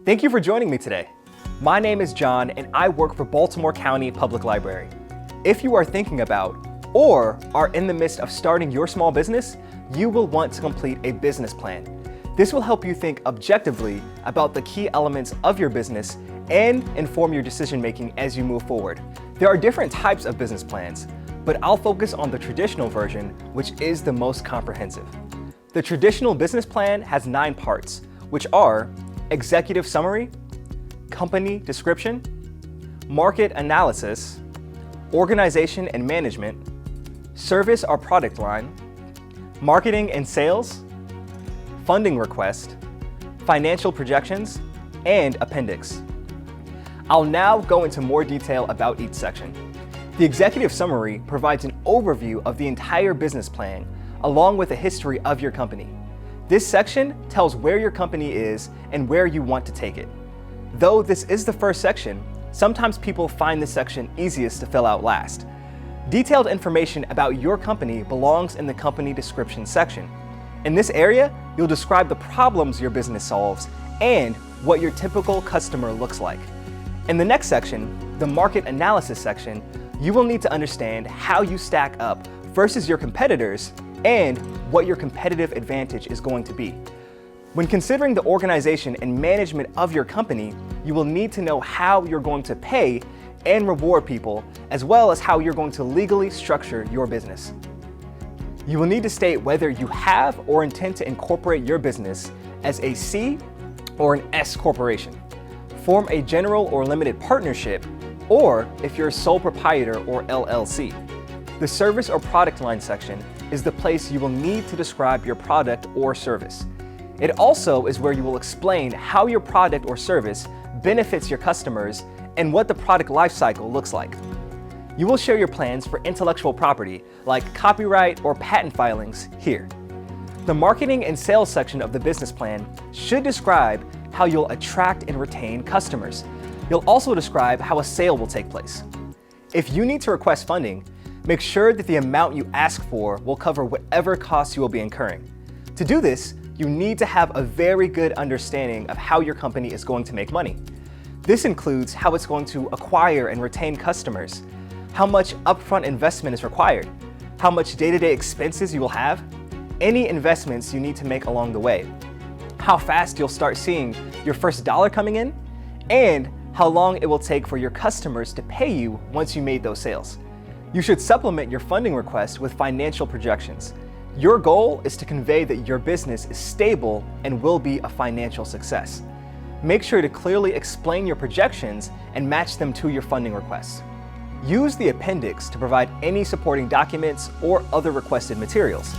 Thank you for joining me today. My name is John and I work for Baltimore County Public Library. If you are thinking about or are in the midst of starting your small business, you will want to complete a business plan. This will help you think objectively about the key elements of your business and inform your decision-making as you move forward. There are different types of business plans, but I'll focus on the traditional version, which is the most comprehensive. The traditional business plan has 9 parts, which are executive summary, company description, market analysis, organization and management, service or product line, marketing and sales, funding request, financial projections, and appendix. I'll now go into more detail about each section. The executive summary provides an overview of the entire business plan, along with a history of your company. This section tells where your company is and where you want to take it. Though this is the first section, sometimes people find this section easiest to fill out last. Detailed information about your company belongs in the company description section. In this area, you'll describe the problems your business solves and what your typical customer looks like. In the next section, the market analysis section, you will need to understand how you stack up versus your competitors and what your competitive advantage is going to be. When considering the organization and management of your company, you will need to know how you're going to pay and reward people, as well as how you're going to legally structure your business. You will need to state whether you have or intend to incorporate your business as a C or an S corporation, form a general or limited partnership, or if you're a sole proprietor or LLC. The service or product line section is the place you will need to describe your product or service. It also is where you will explain how your product or service benefits your customers and what the product lifecycle looks like. You will share your plans for intellectual property, like copyright or patent filings, here. The marketing and sales section of the business plan should describe how you'll attract and retain customers. You'll also describe how a sale will take place. If you need to request funding, make sure that the amount you ask for will cover whatever costs you will be incurring. To do this, you need to have a very good understanding of how your company is going to make money. This includes how it's going to acquire and retain customers, how much upfront investment is required, how much day-to-day expenses you will have, any investments you need to make along the way, how fast you'll start seeing your first dollar coming in, and how long it will take for your customers to pay you once you made those sales. You should supplement your funding request with financial projections. Your goal is to convey that your business is stable and will be a financial success. Make sure to clearly explain your projections and match them to your funding requests. Use the appendix to provide any supporting documents or other requested materials.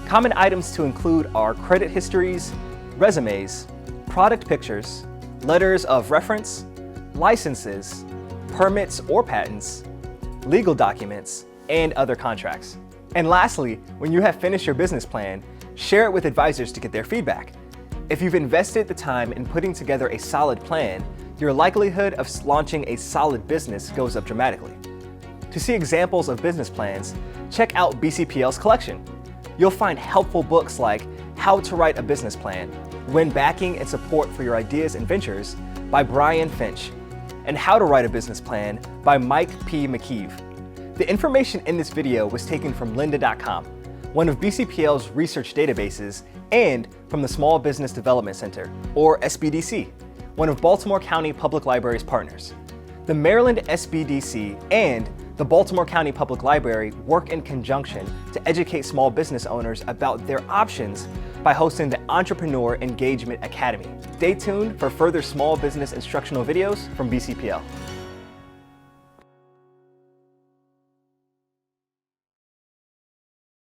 Common items to include are credit histories, resumes, product pictures, letters of reference, licenses, permits or patents, legal documents, and other contracts. And lastly, when you have finished your business plan, share it with advisors to get their feedback. If you've invested the time in putting together a solid plan, your likelihood of launching a solid business goes up dramatically. To see examples of business plans, check out BCPL's collection. You'll find helpful books like How to Write a Business Plan, Win Backing and Support for Your Ideas and Ventures by Brian Finch, and How to Write a Business Plan by Mike P. McKeeve. The information in this video was taken from lynda.com, one of BCPL's research databases, and from the Small Business Development Center, or SBDC, one of Baltimore County Public Library's partners. The Maryland SBDC and the Baltimore County Public Library work in conjunction to educate small business owners about their options by hosting the Entrepreneur Engagement Academy. Stay tuned for further small business instructional videos from BCPL.